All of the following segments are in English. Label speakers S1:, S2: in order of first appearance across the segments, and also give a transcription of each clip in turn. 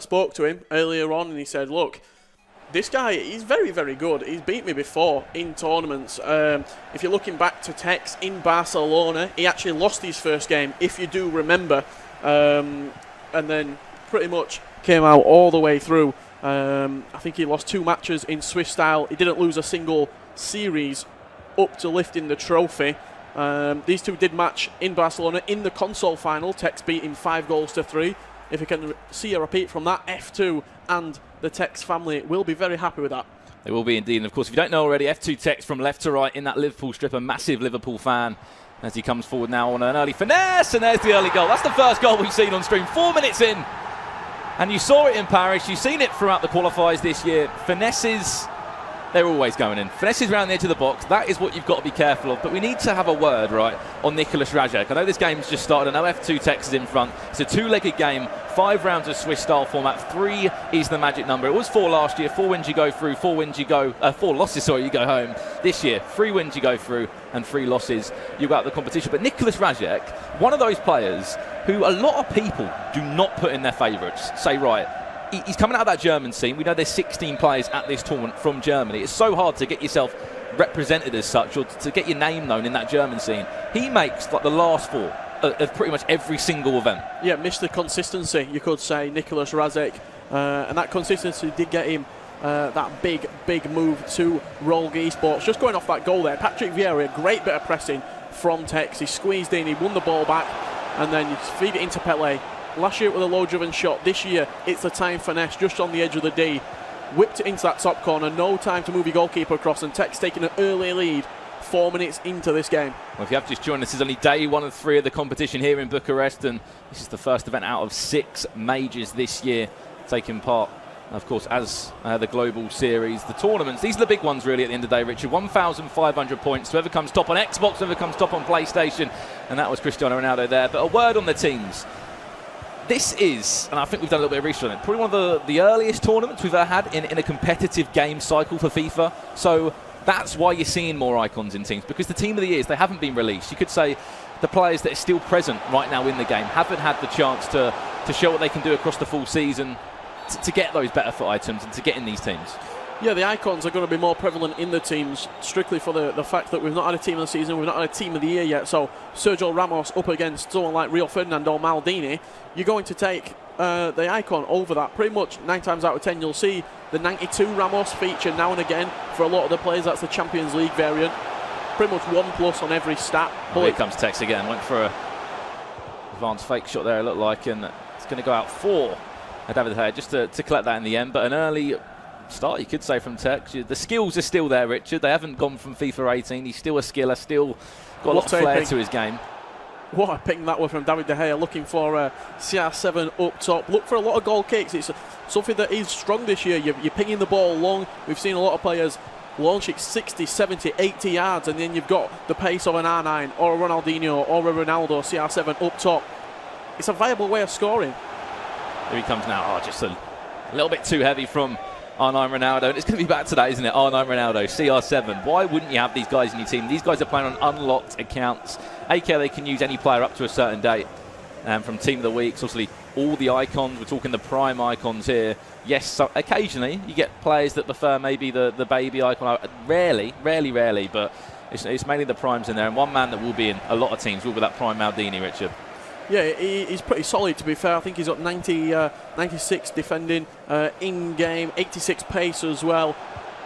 S1: spoke to him earlier on and he said, look, this guy, he's very, very good. He's beat me before in tournaments. If you're looking back to Tex in Barcelona, he actually lost his first game, if you do remember, and then pretty much came out all the way through. I think he lost 2 matches in Swiss style. He didn't lose a single series up to lifting the trophy. These two did match in Barcelona in the console final. Tex beat him 5-3. If you can see a repeat from that, F2 and the Tex family will be very happy with that.
S2: They will be indeed. And of course, if you don't know already, F2TEKKZ from left to right in that Liverpool strip, a massive Liverpool fan, as he comes forward now on an early finesse, and there's the early goal. That's the first goal we've seen on stream, 4 minutes in. And you saw it in Paris, you've seen it throughout the qualifiers this year. Finesses, they're always going in. Finesses around the edge of the box, that is what you've got to be careful of. But we need to have a word, right, on Nraseck. I know this game's just started, I know F2TEKKZ is in front. It's a 2-legged game, 5 rounds of Swiss style format, 3 is the magic number. It was 4 last year, 4 wins you go through, 4 losses, sorry, you go home. This year, 3 wins you go through, and 3 losses you go out of the competition. But Nraseck, one of those players who a lot of people do not put in their favourites, say, right, he's coming out of that German scene. We know there's 16 players at this tournament from Germany. It's so hard to get yourself represented as such, or to get your name known in that German scene. He makes like the last 4 of pretty much every single event. Yeah, Mr. Consistency, you could say, Nraseck. And that consistency did get him that big move to Rogue Esports. Just going off that goal there, Patrick Vieira, a great bit of pressing from Tex. He squeezed in, he won the ball back, and then you feed it into Pele. Last year with a low-driven shot. This year, it's a time finesse just on the edge of the D. Whipped it into that top corner. No time to move your goalkeeper across, and Tex taking an early lead 4 minutes into this game. Well, if you have just joined us, this is only day 1 of 3 of the competition here in Bucharest, and this is the first event out of 6 majors this year taking part. Of course, as the global series, the tournaments, these are the big ones really at the end of the day, Richard. 1,500 points. Whoever comes top on Xbox, whoever comes top on PlayStation, and that was Cristiano Ronaldo there. But a word on the teams. This is, and I think we've done a little bit of research on it, probably one of the earliest tournaments we've ever had in a competitive game cycle for FIFA. So that's why you're seeing more icons in teams, because the team of the years, they haven't been released. You could say the players that are still present right now in the game haven't had the chance to show what they can do across the full season, to get those better foot items and to get in these teams. Yeah, the icons are going to be more prevalent in the teams, strictly for the fact that we've not had a team of the season, we've not had a team of the year yet. So Sergio Ramos up against someone like Rio Ferdinand or Maldini, you're going to take the icon over that. Pretty much 9 times out of 10 you'll see the 92 Ramos feature now and again. For a lot of the players, that's the Champions League variant. Pretty much 1+ on every stat. Well, here comes Tex again, went for a advanced fake shot there, it looked like, and it's going to go out for David De Gea just to collect that in the end. But an early start, you could say, from Tex. The skills are still there, Richard. They haven't gone from FIFA 18. He's still a skiller, still got a lot of flair to his game. What a ping that was from David De Gea, looking for CR7 up top. Look for a lot of goal kicks. It's something that is strong this year. You're pinging the ball long. We've seen a lot of players launch it 60, 70, 80 yards, and then you've got the pace of an R9 or a Ronaldinho or a Ronaldo, CR7 up top. It's a viable way of scoring. Here he comes now. Oh, just a little bit too heavy from R9 Ronaldo. And it's going to be back to that, isn't it? R9 Ronaldo, CR7. Why wouldn't you have these guys in your team? These guys are playing on unlocked accounts. AK, they can use any player up to a certain date. From Team of the Week, obviously all the icons, we're talking the prime icons here. Yes, so occasionally you get players that prefer maybe the baby icon. Rarely, but it's mainly the primes in there. And one man that will be in a lot of teams will be that prime Maldini, Richard. Yeah, he's pretty solid, to be fair. I think he's got 96 defending in-game, 86 pace as well.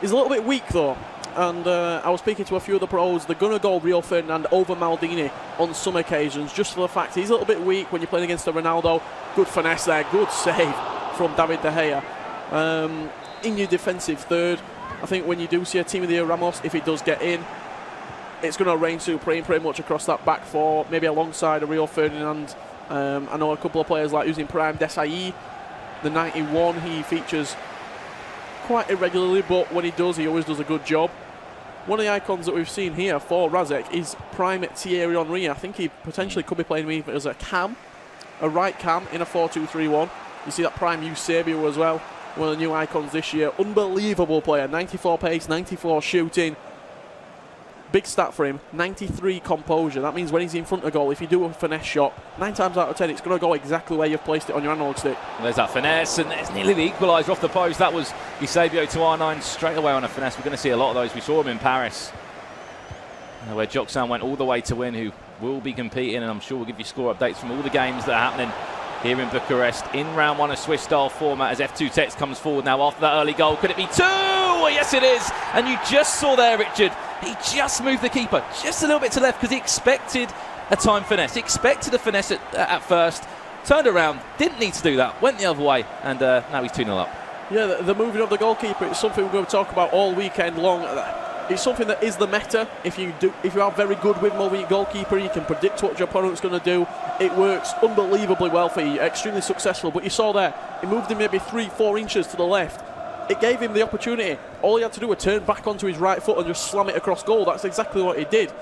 S2: He's a little bit weak, though. And I was speaking to a few of the pros. They're going to go Rio Ferdinand over Maldini on some occasions, just for the fact he's a little bit weak when you're playing against a Ronaldo. Good finesse there, good save from David De Gea. In your defensive third, I think when you do see a team of the year Ramos, if he does get in, it's going to reign supreme pretty much across that back 4, maybe alongside a Rio Ferdinand. I know a couple of players like using prime Desai, the 91, he features quite irregularly, but when he does, he always does a good job. One of the icons that we've seen here for Nraseck is prime Thierry Henry. I think he potentially could be playing me as a cam, a right cam in a 4-2-3-1. You see that prime Eusebio as well, one of the new icons this year. Unbelievable player, 94 pace, 94 shooting.
S1: big stat for him, 93 composure. That means when he's in front of goal, if you do a finesse shot, 9 times out of 10 it's going to go exactly where you've placed it on your analog stick.
S2: Well, there's that finesse, and there's nearly the equaliser off the post. That was Eusebio to R9 straight away on a finesse. We're going to see a lot of those. We saw him in Paris, where Joksan went all the way to win, who will be competing, and I'm sure we'll give you score updates from all the games that are happening here in Bucharest in round 1 of Swiss style format as F2TEKKZ comes forward now after that early goal. Could it be 2? Well, yes it is, and you just saw there, Richard, he just moved the keeper just a little bit to left because he expected a time finesse. He expected a finesse at first, turned around, didn't need to do that, went the other way, and now he's 2-0 up.
S1: Yeah, the moving of the goalkeeper is something we're going to talk about all weekend long. It's something that is the meta. If you are very good with moving your goalkeeper, you can predict what your opponent's going to do. It works unbelievably well for you, extremely successful. But you saw there, he moved him maybe 3-4 inches to the left. It gave him the opportunity. All he had to do was turn back onto his right foot and just slam it across goal. That's exactly what he did.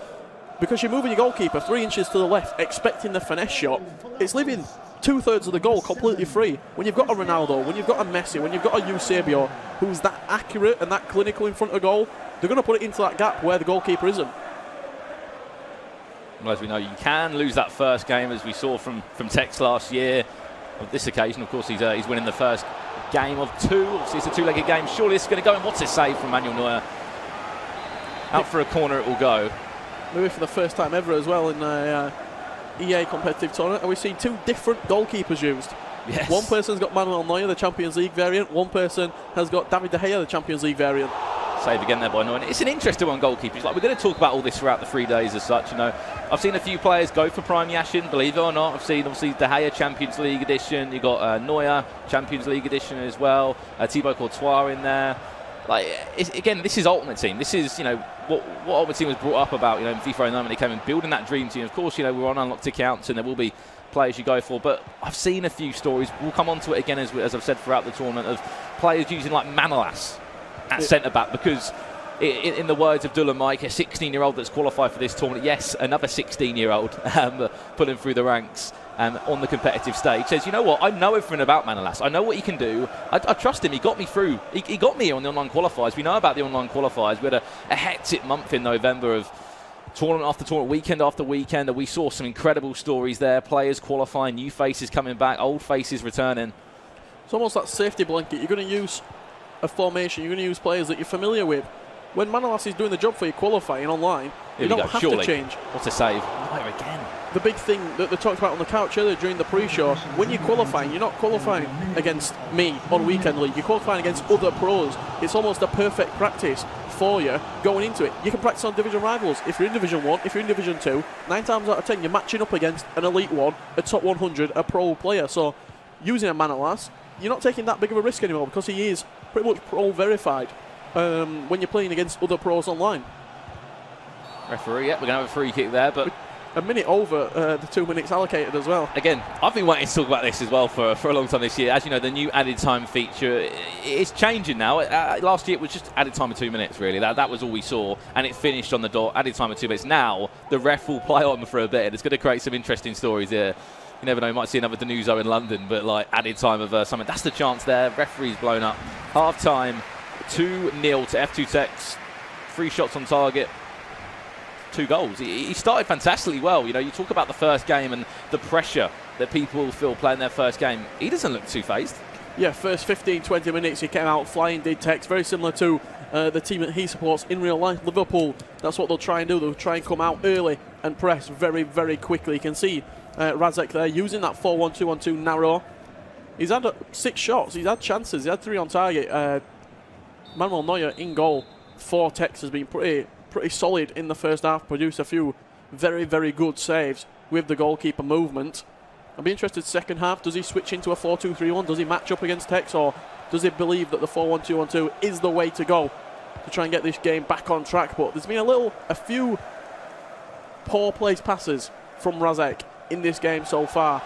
S1: Because you're moving your goalkeeper 3 inches to the left, expecting the finesse shot. It's leaving 2/3 of the goal completely free. When you've got a Ronaldo, when you've got a Messi, when you've got a Eusebio, who's that accurate and that clinical in front of goal, they're going to put it into that gap where the goalkeeper isn't.
S2: Well, as we know, you can lose that first game, as we saw from TEKKZ last year. On this occasion, of course, he's winning the first game of 2. Obviously, it's a 2-legged game. Surely this is going to go in. What's a save from Manuel Neuer? Out for a corner it will go.
S1: Maybe for the first time ever as well in the EA competitive tournament. And we've seen 2 different goalkeepers used.
S2: Yes.
S1: One person's got Manuel Neuer, the Champions League variant. One person has got David De Gea, the Champions League variant.
S2: Save again there by Neuer. It's an interesting one, goalkeepers. Like, we're going to talk about all this throughout the 3 days as such. You know, I've seen a few players go for Prime Yashin, believe it or not. I've seen obviously De Gea Champions League edition. You got Neuer Champions League edition as well. Thibaut Courtois in there. Like, again, this is Ultimate Team. This is, you know, what Ultimate Team was brought up about, you know, in FIFA 09 when they came in, building that dream team. Of course, you know, we're on unlocked accounts and there will be players you go for, but I've seen a few stories. We'll come on to it again, as I've said throughout the tournament, of players using like Manolas at centre-back because, in the words of Dula Mike, a 16-year-old that's qualified for this tournament, yes, another 16-year-old pulling through the ranks on the competitive stage, says, you know what, I know everything about Manolas. I know what he can do. I trust him. He got me through. He got me on the online qualifiers. We know about the online qualifiers. We had a hectic month in November of tournament after tournament, weekend after weekend, and we saw some incredible stories there. Players qualifying, new faces coming back, old faces returning.
S1: It's almost that safety blanket. You're going to use a formation. You're going to use players that you're familiar with. When Manolas is doing the job for you qualifying online, you don't have to change.
S2: What a save. Neuer again.
S1: The big thing that they talked about on the couch earlier during the pre-show, when you're qualifying, you're not qualifying against me on Weekend League. You're qualifying against other pros. It's almost a perfect practice for you going into it. You can practice on division rivals. If you're in Division 1, if you're in Division 2, 9 times out of 10, you're matching up against an Elite 1, a top 100, a pro player. So using a Manolas, you're not taking that big of a risk anymore because he is pretty much pro verified. When you're playing against other pros online.
S2: Referee, yeah, we're going to have a free kick there, but
S1: a minute over the 2 minutes allocated as well.
S2: Again, I've been waiting to talk about this as well for a long time this year. As you know, the new added time feature is changing now. Last year it was just added time of 2 minutes, really. That was all we saw, and it finished on the dot. Added time of 2 minutes. Now the ref will play on for a bit, and it's going to create some interesting stories here. You never know, you might see another Danuso in London, but like added time of something. That's the chance there. Referee's blown up. Half time. 2-0 to F2TEKKZ. 3 shots on target, 2 goals. He started fantastically well. You know, you talk about the first game and the pressure that people feel playing their first game. He doesn't look too phased. Yeah, first 15-20 minutes he came out flying, did TEKKZ. Very similar to the team that he supports in real life, Liverpool. That's what they'll try and do. They'll try and come out early and press very, very quickly. You can see Nraseck there using that 4-1-2-1-2 narrow. He's had 6 shots. He's had chances. He had 3 on target. Manuel Neuer in goal for TEKKZ has been pretty solid in the first half, produced a few very, very good saves with the goalkeeper movement. I'll be interested second half. Does he switch into a 4-2-3-1? Does he match up against TEKKZ, or does he believe that the 4-1-2-1-2 is the way to go to try and get this game back on track? But there's been a few poor placed passes from Nraseck in this game so far,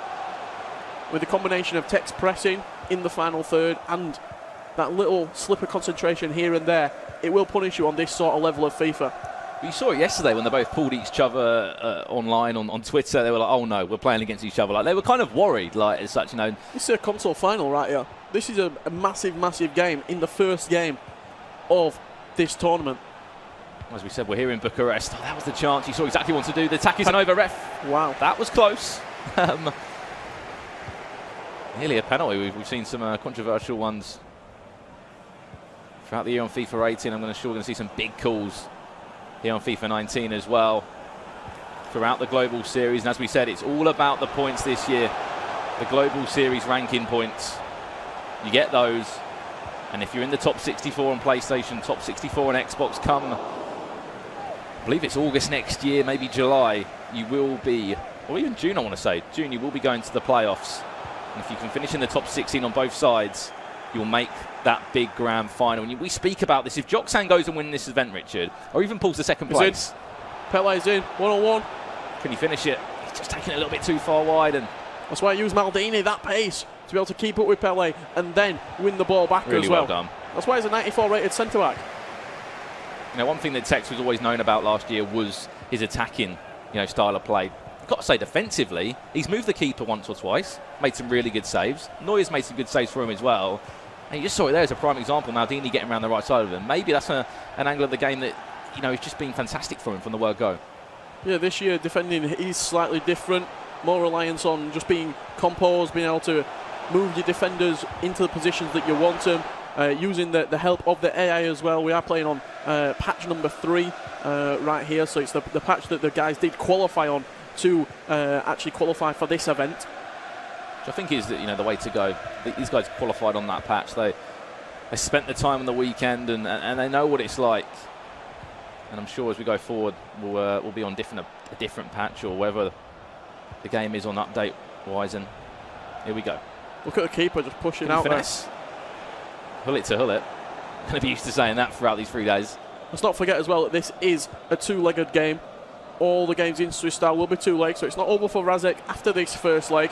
S2: with the combination of TEKKZ pressing in the final third and that little slip of concentration here and there. It will punish you on this sort of level of FIFA. You saw it yesterday when they both pulled each other online on Twitter. They were like, oh no, we're playing against each other. Like, they were kind of worried, like, as such, you know.
S1: This is a console final right here. This is a massive, massive game in the first game of this tournament.
S2: As we said, we're here in Bucharest. Oh, that was the chance. You saw exactly what to do. The attack isn't over, ref.
S1: Wow.
S2: That was close. Nearly a penalty. We've seen some controversial ones throughout the year on FIFA 18. I'm sure we're going to see some big calls here on FIFA 19 as well throughout the Global Series. And as we said, it's all about the points this year. The Global Series ranking points. You get those. And if you're in the top 64 on PlayStation, top 64 on Xbox, come, I believe it's August next year, maybe July, you will be, or even June I want to say, June, you will be going to the playoffs. And if you can finish in the top 16 on both sides, you'll make that big grand final. And we speak about this. If Joksan goes and wins this event, Richard, or even pulls the second place.
S1: Pele's in, one-on-one.
S2: Can he finish it? He's just taking it a little bit too far wide. And
S1: that's why I use Maldini, that pace, to be able to keep up with Pele and then win the ball back
S2: really
S1: as well.
S2: Well done.
S1: That's why he's a 94 rated centre-back.
S2: You know, one thing that Tex was always known about last year was his attacking, style of play. I've got to say, defensively, he's moved the keeper once or twice, made some really good saves. Neuer's made some good saves for him as well. And you just saw it there as a prime example. Maldini getting around the right side of him. Maybe that's an angle of the game that, has just been fantastic for him from the word go.
S1: Yeah, this year defending is slightly different. More reliance on just being composed, being able to move your defenders into the positions that you want them. Using the help of the AI as well. We are playing on patch number 3 right here, so it's the patch that the guys did qualify on to actually qualify for this event.
S2: Which I think is the way to go. These guys qualified on that patch. They spent the time on the weekend and they know what it's like. And I'm sure as we go forward, we'll be on a different patch, or whether the game is on update wise. And here we go.
S1: Look at the keeper just pushing out
S2: finesse. Hullet to Hullet. Going to be used to saying that throughout these 3 days.
S1: Let's not forget as well that this is a 2-legged game. All the games in Swiss style will be 2 legs, so it's not over for Nraseck after this first leg,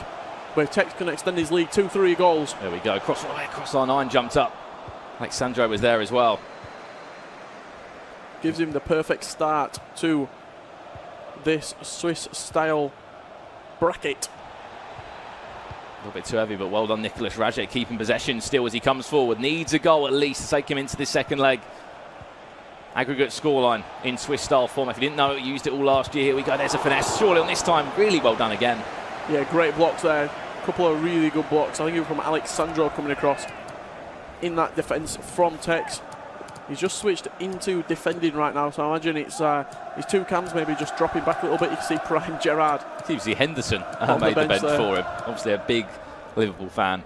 S1: where Tex can extend his lead 2-3 goals.
S2: There we go. Cross our 9 jumped up. Alexandro was there as well.
S1: Gives him the perfect start to this Swiss style bracket.
S2: A little bit too heavy, but well done, Nraseck, keeping possession still as he comes forward. Needs a goal at least to take him into this second leg. Aggregate scoreline in Swiss style form. If you didn't know it, used it all last year. Here we go. There's a finesse. Surely on this time, really well done again.
S1: Yeah, great blocks there. A couple of really good blocks. I think even from Alexandro coming across in that defence from Tex. He's just switched into defending right now, so I imagine it's his 2 cams maybe just dropping back a little bit. You can see Prime Gerrard.
S2: Seems to see Henderson made the bench for him. Obviously a big Liverpool fan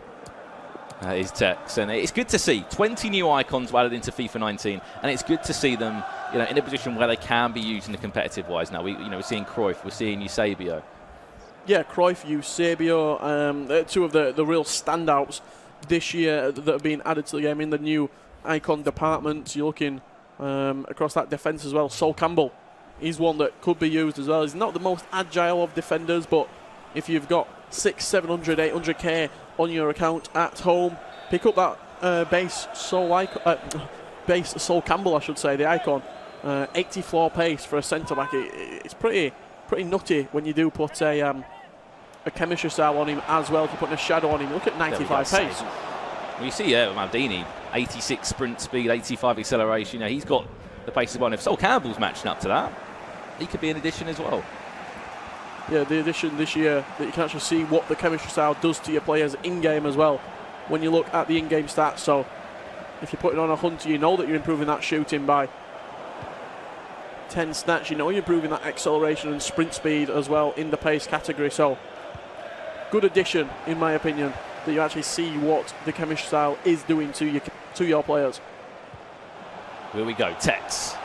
S2: is Tex. And it's good to see 20 new icons added into FIFA 19, and it's good to see them in a position where they can be used in the competitive wise now. We're seeing Cruyff, we're seeing Eusebio. Yeah,
S1: Cruyff, Eusebio, they're 2 of the real standouts this year that have been added to the game in the new icon department. You're looking across that defence as well. Sol Campbell, he's one that could be used as well. He's not the most agile of defenders, but if you've got 600, 700, 800k on your account at home, pick up that base Sol Campbell, I should say, the icon. 80 floor pace for a centre back. It's pretty nutty when you do put a chemistry style on him as well. If you're putting a shadow on him, look at 95 pace.
S2: Well, you see Maldini, 86 sprint speed, 85 acceleration. He's got the pace as well. And if Sol Campbell's matching up to that, he could be an addition as well.
S1: Yeah, the addition this year that you can actually see what the chemistry style does to your players in-game as well when you look at the in-game stats. So if you're putting on a Hunter, you know that you're improving that shooting by 10 snatch. You know you're improving that acceleration and sprint speed as well in the pace category. So good addition, in my opinion, that you actually see what the chemistry style is doing to your players.
S2: Here we go, Tex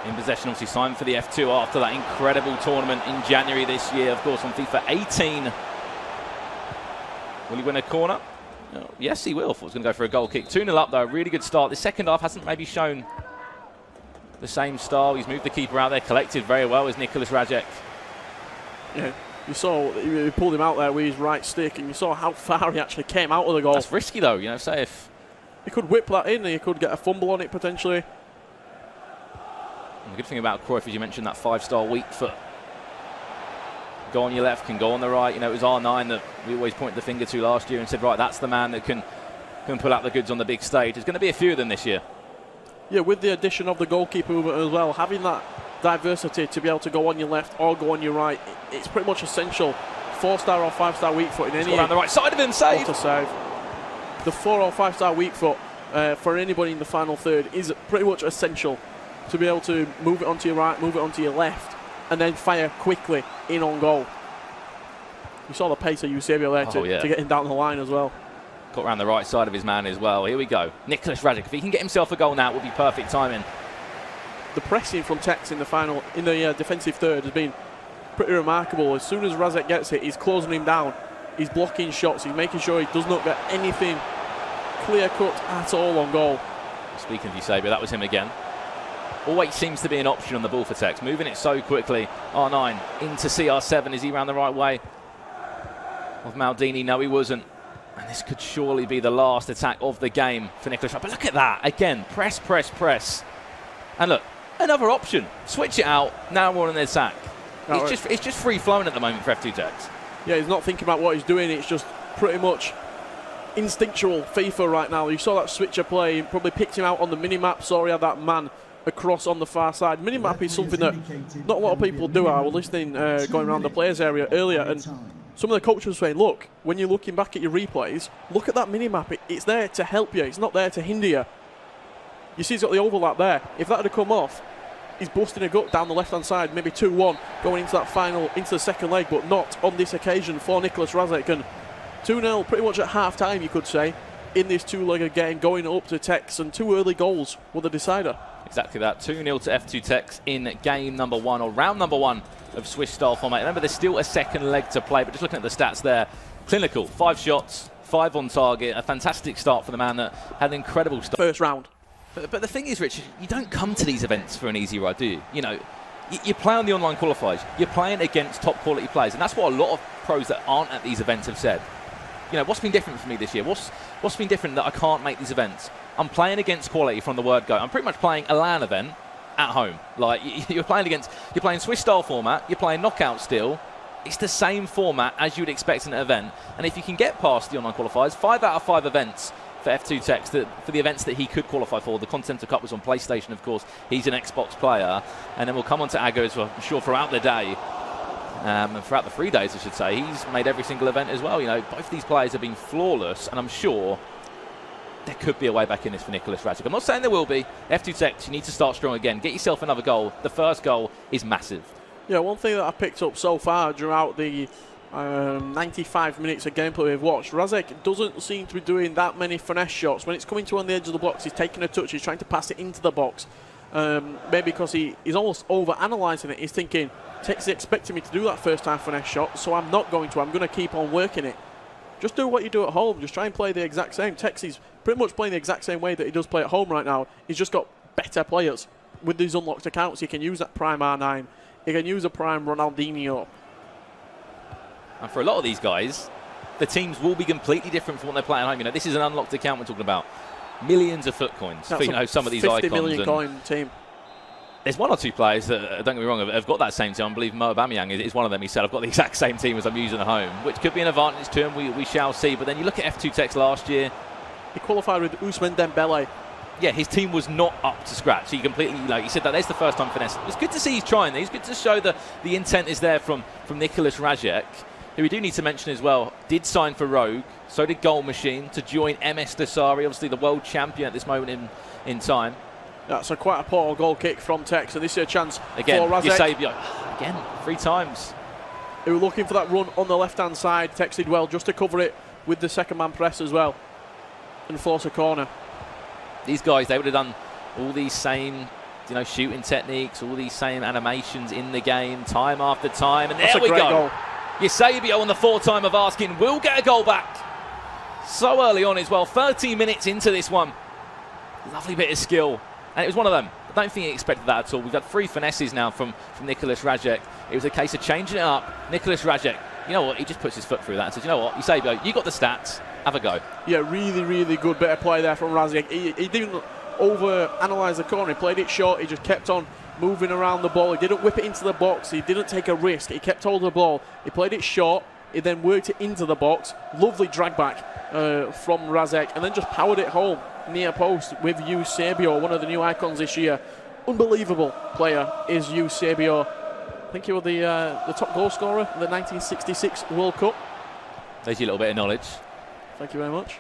S2: in possession, obviously signed for the F2 after that incredible tournament in January this year, of course, on FIFA 18. Will he win a corner? Oh, yes, he will. I thought he was going to go for a goal kick. 2-0 up, though. Really good start. The second half hasn't maybe shown the same style. He's moved the keeper out there, collected very well, is Nraseck.
S1: Yeah. You saw he pulled him out there with his right stick, and you saw how far he actually came out of the goal.
S2: That's risky, though. Say if
S1: he could whip that in, and he could get a fumble on it potentially.
S2: And the good thing about Cruyff, as you mentioned, that 5-star weak foot. Go on your left, can go on the right. It was R9 that we always pointed the finger to last year and said, right, that's the man that can pull out the goods on the big stage. There's going to be a few of them this year.
S1: Yeah, with the addition of the goalkeeper movement as well, having that diversity to be able to go on your left or go on your right, it's pretty much essential. 4-star or 5-star weak foot in any...
S2: around the right side of him, save!
S1: Save. The 4 or 5-star weak foot for anybody in the final third is pretty much essential to be able to move it onto your right, move it onto your left, and then fire quickly in on goal. You saw the pace of Eusebio there to get him down the line as well.
S2: Got around the right side of his man as well. Here we go. Nraseck, if he can get himself a goal now, it will be perfect timing.
S1: The pressing from TEKKZ in the defensive third has been pretty remarkable. As soon as Nraseck gets it, he's closing him down. He's blocking shots. He's making sure he does not get anything clear-cut at all on goal.
S2: Speaking of Eusebio, that was him again. Always seems to be an option on the ball for TEKKZ. Moving it so quickly. R9 into CR7. Is he round the right way of Maldini? No, he wasn't. And this could surely be the last attack of the game for Nraseck. But look at that. Again, press, press, press. And look, another option. Switch it out. Now we're on an attack. It's just free-flowing at the moment for F2TEKKZ.
S1: Yeah, he's not thinking about what he's doing. It's just pretty much instinctual FIFA right now. You saw that switcher play. He probably picked him out on the mini-map. Saw he had that man across on the far side. Mini-map is something that not a lot of people do. I was listening going around the players area earlier, and some of the coaches were saying, look, when you're looking back at your replays, look at that mini-map. It's there to help you. It's not there to hinder you. You see he's got the overlap there. If that had come off, he's busting a gut down the left-hand side, maybe 2-1, going into that final, into the second leg, but not on this occasion for Nraseck. And 2-0 pretty much at half-time, you could say, in this two-legged game, going up to TEKKZ, and 2 early goals were the decider.
S2: Exactly that. 2-0 to F2TEKKZ in game number 1, or round number 1 of Swiss-style format. Remember, there's still a second leg to play, but just looking at the stats there, clinical, 5 shots, 5 on target, a fantastic start for the man that had an incredible start.
S1: First round.
S2: But the thing is, Richard, you don't come to these events for an easy ride, do you? You know, you play on the online qualifiers. You're playing against top quality players, and that's what a lot of pros that aren't at these events have said. You know, what's been different for me this year? What's been different that I can't make these events? I'm playing against quality from the word go. I'm pretty much playing a LAN event at home. Like, you're playing Swiss-style format, you're playing knockout still. It's the same format as you would expect in an event. And if you can get past the online qualifiers, 5 out of 5 events for F2TEKKZ, for the events that he could qualify for. The Continental Cup was on PlayStation, of course. He's an Xbox player. And then we'll come on to Aggo as well, I'm sure, throughout the day. And throughout the 3 days, I should say. He's made every single event as well. You know, both these players have been flawless, and I'm sure there could be a way back in this for Nraseck. I'm not saying there will be. F2TEKKZ, you need to start strong again. Get yourself another goal. The first goal is massive. Yeah,
S1: one thing that I picked up so far throughout the 95 minutes of gameplay we've watched, Nraseck doesn't seem to be doing that many finesse shots. When it's coming to on the edge of the box, he's taking a touch, he's trying to pass it into the box. Maybe because he's almost over-analysing it. He's thinking, TEKKZ expecting me to do that first-time finesse shot, so I'm not going to. I'm going to keep on working it. Just do what you do at home. Just try and play the exact same. TEKKZ is pretty much playing the exact same way that he does play at home right now. He's just got better players. With these unlocked accounts, he can use that Prime R9. He can use a Prime Ronaldinho.
S2: And for a lot of these guys, the teams will be completely different from what they're playing at home. You know, this is an unlocked account we're talking about. Millions of foot coins for, you know, some of these
S1: 50
S2: icons.
S1: 50 million coin team.
S2: There's 1 or 2 players that, don't get me wrong, have got that same team. I believe Mo Aubameyang is one of them. He said, I've got the exact same team as I'm using at home, which could be an advantage to him. We shall see. But then you look at F2TEKKZ last year.
S1: He qualified with Ousmane Dembele.
S2: Yeah, his team was not up to scratch. He completely, like he said, that there's the first time finesse. It's good to see he's trying. It's good to show the intent is there from Nraseck, who we do need to mention as well, did sign for Rogue. So did Goal Machine to join MS Desari, obviously the world champion at this moment in time.
S1: That's quite a poor goal kick from TEKKZ, and this is a chance
S2: again,
S1: for Nraseck.
S2: Eusebio, again, 3 times.
S1: They were looking for that run on the left-hand side. TEKKZ did well just to cover it with the second-man press as well and force a corner.
S2: These guys, they would have done all these same, you know, shooting techniques, all these same animations in the game, time after time, and there we go. Goal. Eusebio on the 4th time of asking will get a goal back. So early on as well, 13 minutes into this one. Lovely bit of skill. And it was one of them. I don't think he expected that at all. We've got 3 finesses now from Nraseck. It was a case of changing it up. Nraseck, you know what? He just puts his foot through that and says, you know what, Eusebio, you got the stats. Have a go.
S1: Yeah, really, really good bit of play there from Nraseck. He didn't over-analyse the corner. He played it short. He just kept on moving around the ball. He didn't whip it into the box. He didn't take a risk. He kept hold of the ball. He played it short, He then worked it into the box. Lovely drag back from Nraseck, and then just powered it home near post with Eusebio, one of the new icons this year. Unbelievable player is Eusebio. I think he was the top goal scorer in the 1966 World Cup.
S2: There's your little bit of knowledge.
S1: Thank you very much.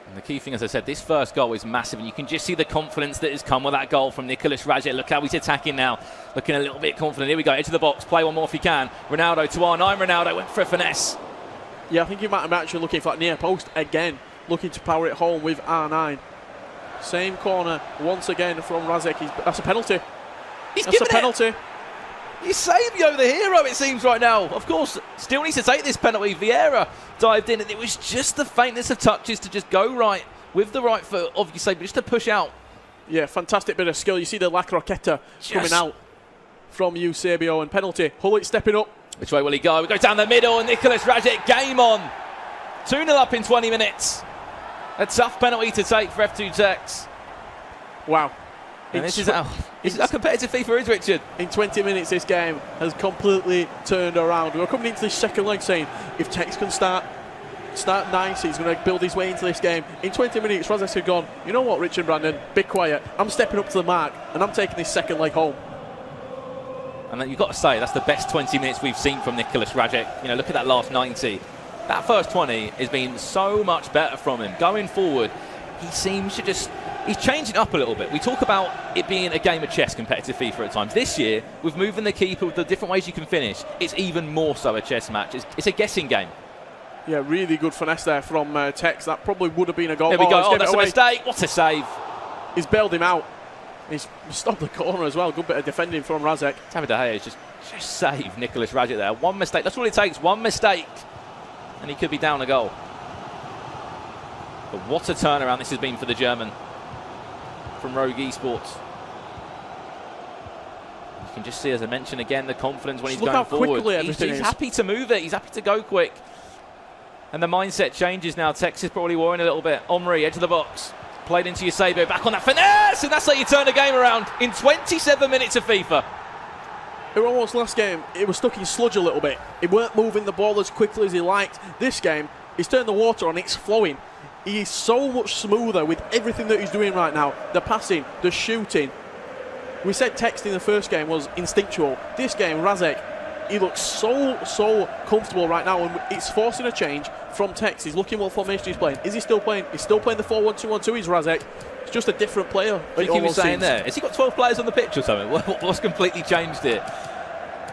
S2: And the key thing, as I said, this first goal is massive, and you can just see the confidence that has come with that goal from Nraseck. Look how he's attacking now, looking a little bit confident. Here we go, edge of the box, play one more if you can. Ronaldo to R9, Ronaldo went for a finesse. Yeah,
S1: I think he might have actually looking for that near post again, looking to power it home with R9. Same corner once again from Nraseck. That's a penalty. That's a penalty.
S2: Eusebio, the hero, it seems right now. Of course, still needs to take this penalty. Vieira dived in, and it was just the faintness of touches to just go right with the right foot of Eusebio, just to push out. Yeah, fantastic bit of skill. You see the La Croqueta coming out from Eusebio, and penalty. Hullet stepping up. Which way will he go? We go down the middle, and Nraseck, game on. 2-0 up in 20 minutes. A tough penalty to take for F2TEKKZ. Wow. And this is how competitive FIFA is, Richard. In 20 minutes, this game has completely turned around. We're coming into this second leg saying, if Tex can start nice, he's going to build his way into this game. In 20 minutes, Nraseck had gone, you know what, Richard Brandon, be quiet. I'm stepping up to the mark, and I'm taking this second leg home. And then you've got to say, that's the best 20 minutes we've seen from Nraseck. You know, look at that last 90. That first 20 has been so much better from him. Going forward, he seems to just... He's changing up a little bit. We talk about it being a game of chess, competitive FIFA at times. This year, with moving the keeper, with the different ways you can finish, it's even more so a chess match. It's a guessing game. Yeah, really good finesse there from Tex. That probably would have been a goal. There we go. Oh, that's a mistake. What a save. He's bailed him out. He's stopped the corner as well. Good bit of defending from Nraseck. David De Gea has just saved Nraseck there. One mistake. That's all it takes. One mistake. And he could be down a goal. But what a turnaround this has been for the German from Rogue Esports. You can just see, as I mentioned again, the confidence when he's going forward. He's happy to move it. He's happy to go quick. And the mindset changes now. Tex is probably worrying a little bit. Omri, edge of the box. Played into Eusebio. Back on that finesse. And that's how you turn the game around in 27 minutes of FIFA. It was almost last game. It was stuck in sludge a little bit. He weren't moving the ball as quickly as he liked. This game, he's turned the water on. It's flowing. He is so much smoother with everything that he's doing right now. The passing, the shooting. We said Tex in the first game was instinctual. This game, Nraseck, he looks so comfortable right now, and it's forcing a change from Tex. He's looking what formation he's playing. Is he still playing? He's still playing the 4-1-2-1-2. He's Nraseck. It's just a different player. I think he was saying there, has he got 12 players on the pitch or something? What's completely changed here?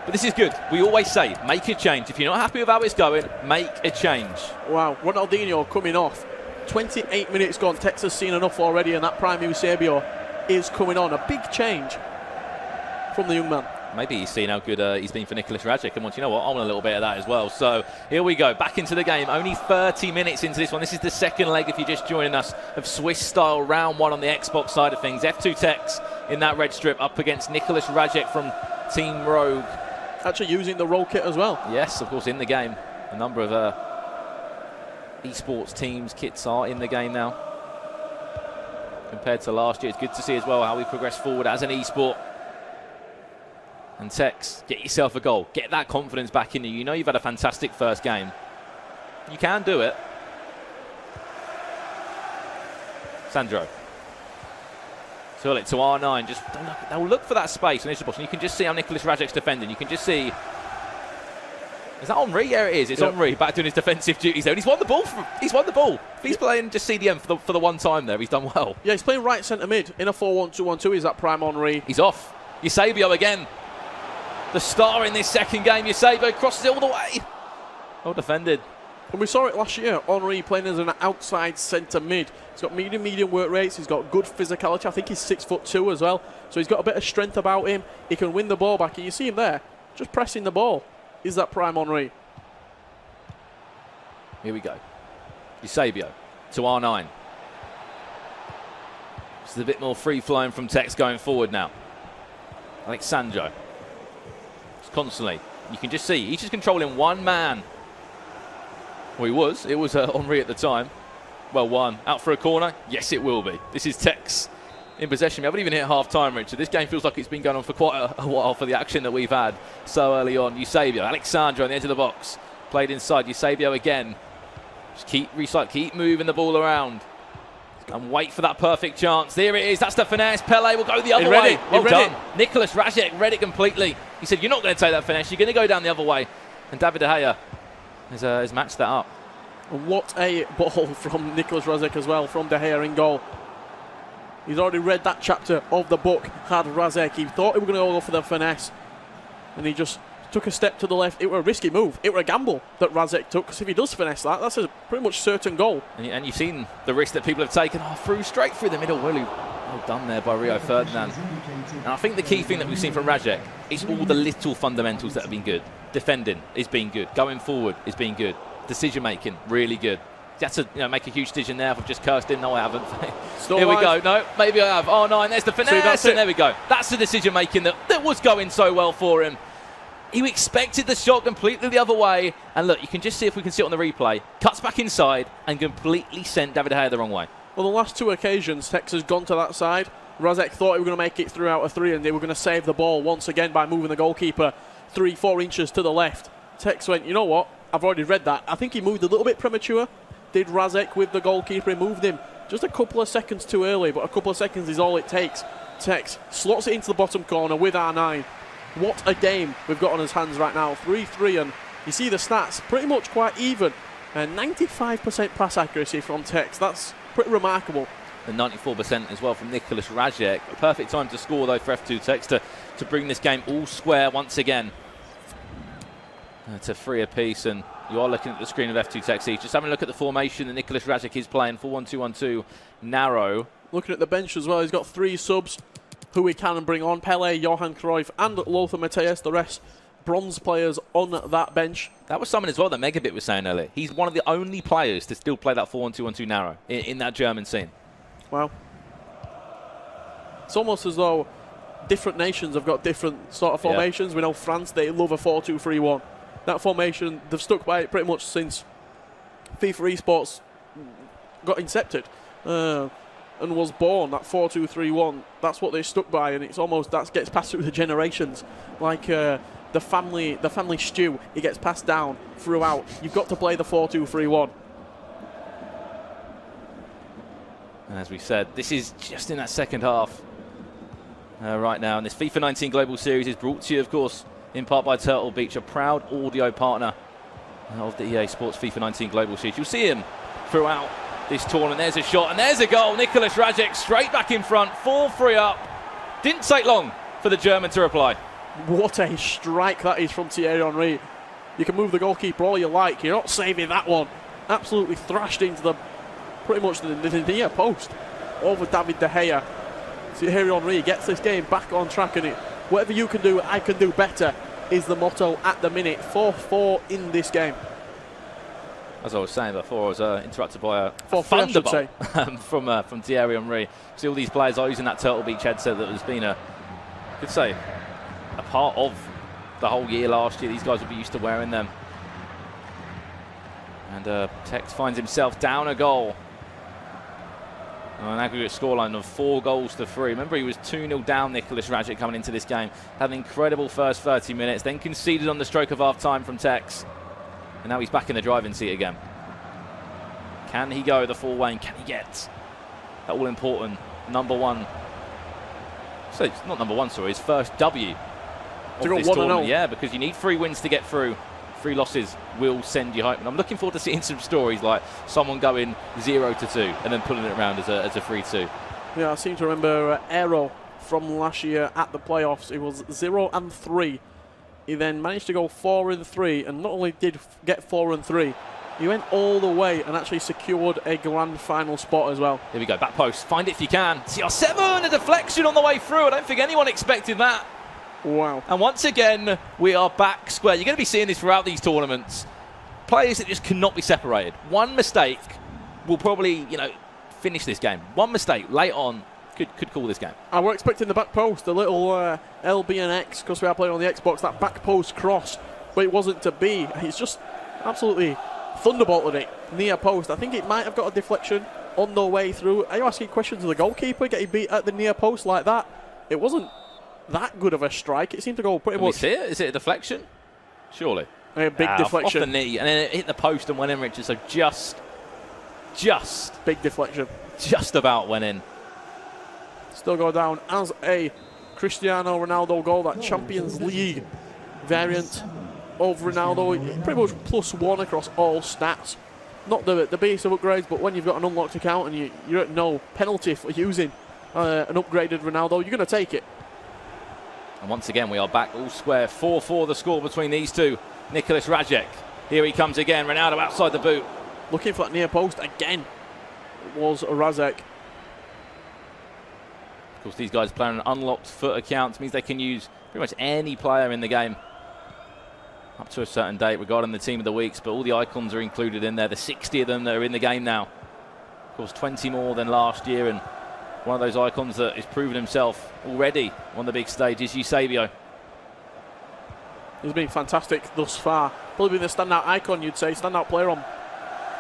S2: But this is good. We always say, make a change. If you're not happy with how it's going, make a change. Wow, Ronaldinho coming off. 28 minutes gone. Tex has seen enough already, and that prime Eusebio is coming on. A big change from the young man. Maybe he's seen how good he's been for Nraseck, and you know what, I want a little bit of that as well. So here we go, back into the game. Only 30 minutes into this one. This is the second leg, if you're just joining us, of Swiss-style round one on the Xbox side of things. F2TEKKZ in that red strip up against Nraseck from Team Rogue. Actually using the roll kit as well. Yes, of course, in the game. A number of esports teams' kits are in the game now compared to last year. It's good to see as well how we progress forward as an esport. And Tex, get yourself a goal. Get that confidence back in you. You know you've had a fantastic first game. You can do it. Sandro. Fill it to R9. Just they'll look for that space. And you can just see how Nraseck's defending. You can just see. Is that Henry? Yeah, it is. It's Henry back doing his defensive duties there. And he's won the ball. He's won the ball. If he's playing just CDM for the one time there, he's done well. Yeah, he's playing right centre mid in a 4-1-2-1-2. Is that prime Henry? He's off. Eusebio again. The star in this second game. Eusebio crosses it all the way. Well defended. And we saw it last year. Henry playing as an outside centre mid. He's got medium work rates. He's got good physicality. I think he's 6'2" as well. So he's got a bit of strength about him. He can win the ball back. And you see him there, just pressing the ball. Is that prime Henry? Here we go. Eusebio to R9. Just a bit more free flowing from Tex going forward now. Alexandro. Just constantly. You can just see he's just controlling one man. Well, he was. It was Henry at the time. Well, one. Out for a corner? Yes, it will be. This is Tex in possession. We haven't even hit half-time, Richard. This game feels like it's been going on for quite a while for the action that we've had so early on. Eusebio, Alexandra on the edge of the box. Played inside. Eusebio again. Just keep moving the ball around. And wait for that perfect chance. There it is. That's the finesse. Pele will go the other way. Well done. Nraseck read it completely. He said, you're not going to take that finesse. You're going to go down the other way. And David De Gea has matched that up.
S1: What a ball from Nraseck as well, from De Gea in goal. He's already read that chapter of the book, had Nraseck. He thought he was going to go for the finesse. And he just took a step to the left. It was a risky move. It was a gamble that Nraseck took, because if he does finesse that, that's a pretty much certain goal. And
S2: you've seen the risk that people have taken. Straight through the middle. Really well done there by Rio Ferdinand. And I think the key thing that we've seen from Nraseck is all the little fundamentals that have been good. Defending is being good. Going forward is being good. Decision making, really good. You had to make a huge decision there. I've just cursed him. No, I haven't. Here we go. No, maybe I have. Oh, no, and there's the finesse. And there we go. That's the decision making that was going so well for him. He expected the shot completely the other way. And look, you can just see if we can see it on the replay. Cuts back inside and completely sent David De Gea the wrong way.
S1: Well, the last two occasions, TEKKZ has gone to that side. Nraseck thought he was going to make it 3 out of 3, and they were going to save the ball once again by moving the goalkeeper 3-4 inches to the left. TEKKZ went, you know what? I've already read that. I think he moved a little bit premature. Did Nraseck with the goalkeeper. He moved him just a couple of seconds too early, but a couple of seconds is all it takes. TEKKZ slots it into the bottom corner with R9. What a game we've got on his hands right now. 3-3, and you see the stats pretty much quite even. 95% pass accuracy from TEKKZ. That's pretty remarkable.
S2: And 94% as well from Nraseck. A perfect time to score though for F2TEKKZ to bring this game all square once again. To 3 apiece, and you are looking at the screen of F2TEKKZ. Just having a look at the formation that Nraseck is playing. 4-1-2-1-2, narrow.
S1: Looking at the bench as well, he's got 3 subs who he can bring on. Pele, Johan Cruyff and Lothar Matthäus. The rest bronze players on that bench.
S2: That was something as well that Megabit was saying earlier. He's one of the only players to still play that 4-1-2-1-2 narrow in that German scene.
S1: Well, it's almost as though different nations have got different sort of formations. We know France, they love a 4-2-3-1. That formation, they've stuck by it pretty much since FIFA esports got incepted and was born. That 4-2-3-1, that's what they stuck by, and it's almost that gets passed through the generations, like the family stew. It gets passed down throughout. You've got to play the 4-2-3-1.
S2: And as we said, this is just in that second half right now, and this FIFA 19 Global Series is brought to you, of course, in part by Turtle Beach, a proud audio partner of the EA Sports FIFA 19 Global Series. You'll see him throughout this tournament. There's a shot, and there's a goal. Nraseck straight back in front, 4-3 up. Didn't take long for the German to reply.
S1: What a strike that is from Thierry Henry. You can move the goalkeeper all you like. You're not saving that one. Absolutely thrashed into the pretty much the near post over David De Gea. Thierry Henry gets this game back on track, and whatever you can do, I can do better is the motto at the minute. 4-4 in this game.
S2: As I was saying before, I was interrupted by a
S1: thunderbolt
S2: from Thierry Henry. See all these players are using that Turtle Beach headset that has been a part of the whole year last year. These guys will be used to wearing them. And TEKKZ finds himself down a goal. An aggregate scoreline of 4-3. Remember, he was 2-0 down, Nraseck, coming into this game. Had an incredible first 30 minutes, then conceded on the stroke of half-time from TEKKZ. And now he's back in the driving seat again. Can he go the full way, and can he get that all-important number one? So it's not number one, sorry, his first W of this tournament. Yeah, because you need 3 wins to get through. 3 losses will send you home. And I'm looking forward to seeing some stories like someone going 0-2 and then pulling it around as a 3-2.
S1: Yeah, I seem to remember Aero from last year at the playoffs. It was 0-3. He then managed to go 4-3, and not only did get 4-3, he went all the way and actually secured a grand final spot as well.
S2: Here we go, back post. Find it if you can. CR7, a deflection on the way through. I don't think anyone expected that.
S1: Wow.
S2: And once again, we are back square. You're going to be seeing this throughout these tournaments. Players that just cannot be separated. One mistake will probably, finish this game. One mistake late on could call this game.
S1: I were expecting the back post, the little LB&X, because we are playing on the Xbox, that back post cross, but it wasn't to be. He's just absolutely thunderbolted it near post. I think it might have got a deflection. on the way through. Are you asking questions of the goalkeeper getting beat at the near post like that? It wasn't that good of a strike. It seemed to go pretty much.
S2: Can we see it? Is it a deflection? Surely.
S1: A big deflection.
S2: Off the knee, and then it hit the post and went in, Richard. So just
S1: big deflection.
S2: Just about went in.
S1: Still go down as a Cristiano Ronaldo goal. That Champions League variant of Ronaldo, pretty much +1 across all stats. Not the base of upgrades, but when you've got an unlocked account and you're at no penalty for using an upgraded Ronaldo, you're going to take it.
S2: And once again, we are back all square. 4-4 the score between these two. Nraseck. Here he comes again. Ronaldo outside the boot.
S1: Looking for that near post again. It was Nraseck.
S2: Of course, these guys play on an unlocked foot account. Means they can use pretty much any player in the game up to a certain date regarding the team of the weeks, but all the icons are included in there. The 60 of them that are in the game now. Of course, 20 more than last year, and one of those icons that has proven himself already on the big stage is Eusebio.
S1: He's been fantastic thus far. Probably been the standout icon, you'd say, standout player on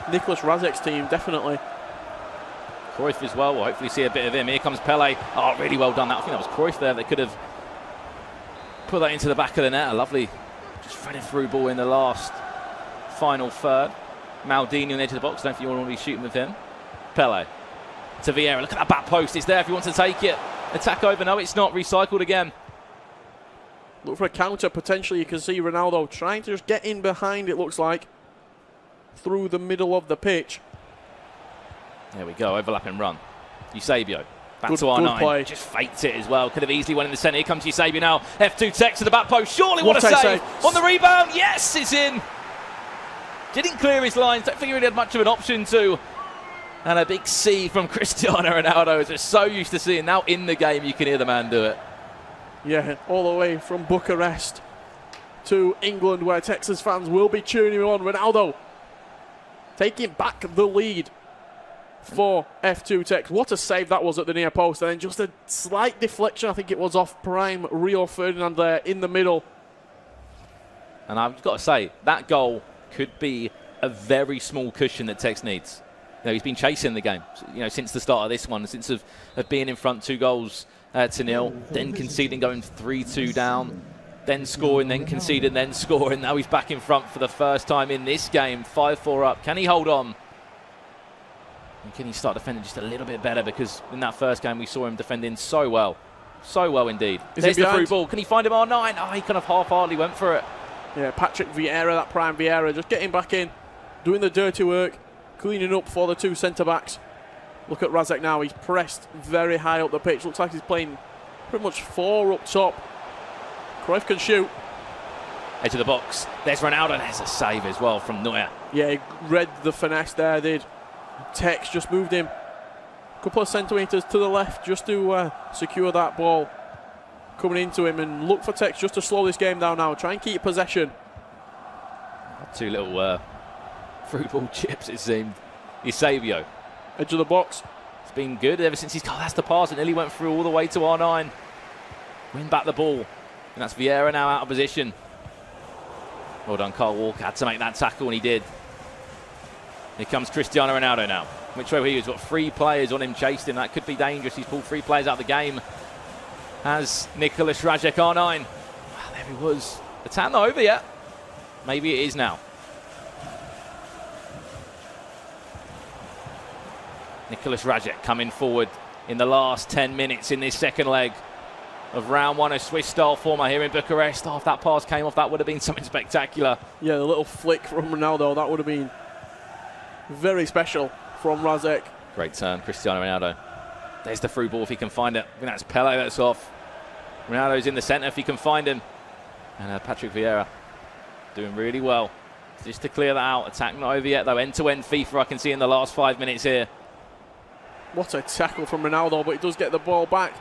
S1: Nraseck's team, definitely.
S2: Cruyff as well. We'll hopefully see a bit of him. Here comes Pele. Oh, really well done. I think that was Cruyff there. They could have put that into the back of the net. A lovely, just threaded through ball in the last final third. Maldini on the edge of the box. Don't think you want to be shooting with him. Pele to Vieira. Look at that back post. It's there if he wants to take it. Attack over. No, it's not. Recycled again.
S1: Look for a counter, potentially. You can see Ronaldo trying to just get in behind, it looks like, through the middle of the pitch.
S2: There we go, overlapping run. Eusebio, back to R9, just faked it as well. Could have easily went in the centre. Here comes Eusebio now. F2TEKKZ to the back post. Surely, what a save. On the rebound, yes, it's in. Didn't clear his lines. Don't think he really had much of an option to. And a big C from Cristiano Ronaldo, as we're so used to seeing. Now in the game, you can hear the man do it.
S1: Yeah, all the way from Bucharest to England, where Texas fans will be cheering him on. Ronaldo taking back the lead for F2TEKKZ. What a save that was at the near post. And then just a slight deflection, I think it was off prime Rio Ferdinand there in the middle.
S2: And I've got to say, that goal could be a very small cushion that TEKKZ needs. You know, he's been chasing the game, you know, since the start of this one, since of being in front 2-0 to nil, then conceding, going 3-2 down, then scoring, then conceding, then scoring. Now he's back in front for the first time in this game, 5-4 up. Can he hold on? And can he start defending just a little bit better? Because in that first game, we saw him defending so well indeed. There's the through ball. Can he find him R9? Oh, he kind of half-heartedly went for it. Yeah,
S1: Patrick Vieira, that prime Vieira, just getting back in, doing the dirty work, cleaning up for the two centre-backs. Look at Nraseck now. He's pressed very high up the pitch. Looks like he's playing pretty much 4 up top. Cruyff can shoot.
S2: Edge of the box. There's Ronaldo. There's a save as well from Neuer.
S1: Yeah, he read the finesse there, did. TEKKZ just moved him a couple of centimetres to the left just to secure that ball coming into him. And look for TEKKZ just to slow this game down now. Try and keep possession.
S2: 2 little through ball chips, it seemed. Eusebio.
S1: Edge of the box.
S2: It's been good ever since he's got that's the pass. It nearly went through all the way to R9. Win back the ball. And that's Vieira now out of position. Well done, Kyle Walker. Had to make that tackle, and he did. Here comes Cristiano Ronaldo now. Which way he has got 3 players on him, chased him. That could be dangerous. He's pulled 3 players out of the game. Has Nraseck R9. Wow, there he was. The tan not over yet. Maybe it is now. Nraseck coming forward in the last 10 minutes in this second leg of round 1 of Swiss-style format here in Bucharest. Oh, if that pass came off, that would have been something spectacular.
S1: Yeah, the little flick from Ronaldo, that would have been very special from Nraseck.
S2: Great turn, Cristiano Ronaldo. There's the through ball if he can find it. I think that's Pele that's off. Ronaldo's in the centre if he can find him. And Patrick Vieira doing really well just to clear that out. Attack not over yet, though. End-to-end FIFA I can see in the last 5 minutes here.
S1: What a tackle from Ronaldo, but he does get the ball back.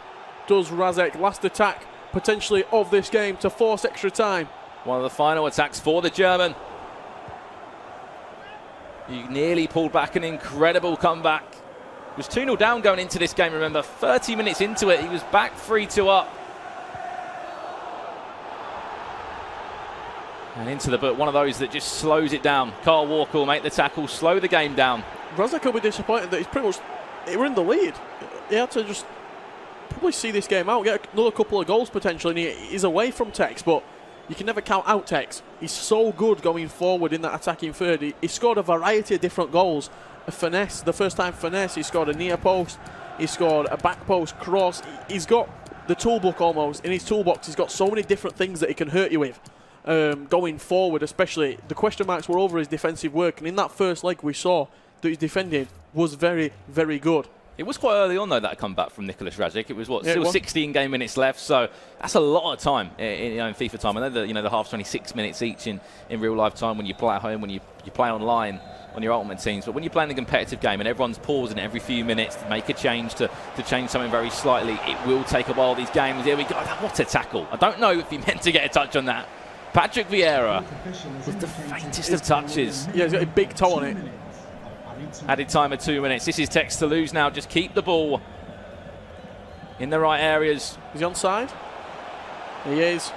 S1: Does Nraseck. Last attack, potentially, of this game to force extra time.
S2: One of the final attacks for the German. He nearly pulled back an incredible comeback. He was 2-0 down going into this game, remember. 30 minutes into it, he was back 3-2 up. And into the boot, one of those that just slows it down. Kyle Walker will make the tackle, slow the game down.
S1: Nraseck will be disappointed that he's pretty much, he were in the lead. He had to just probably see this game out, get another couple of goals potentially, and he's away from TEKKZ, but you can never count out TEKKZ. He's so good going forward in that attacking third. He scored a variety of different goals. A finesse, the first time finesse, he scored a near post, he scored a back post cross. He's got the toolbook almost in his toolbox. He's got so many different things that he can hurt you with. Going forward, especially, the question marks were over his defensive work, and in that first leg we saw that his defending was very, very good.
S2: It was quite early on though, that comeback from Nraseck. It was what,
S1: yeah,
S2: still 16 game minutes left, so that's a lot of time in FIFA time. I know that the half 26 minutes each in real life time when you play at home, when you play online on your ultimate teams, but when you're playing a competitive game and everyone's pausing every few minutes to make a change, to change something very slightly, it will take a while. These games, here we go. What a tackle! I don't know if he meant to get a touch on that. Patrick Vieira with the faintest of touches.
S1: Yeah, he's got a big toe on it.
S2: Added time of 2 minutes. This is TEKKZ to lose now. Just keep the ball in the right areas.
S1: Is he onside? He is.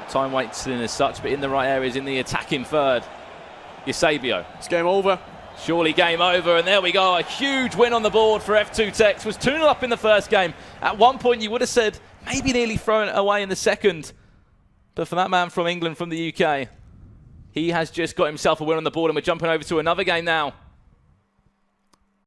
S2: Time wasting as such, but in the right areas in the attacking third. Eusebio.
S1: It's game over.
S2: Surely game over, and there we go. A huge win on the board for F2TEKKZ. Was 2-0 up in the first game. At one point you would have said maybe nearly thrown it away in the second. But for that man from England, from the UK, he has just got himself a win on the board, and we're jumping over to another game now.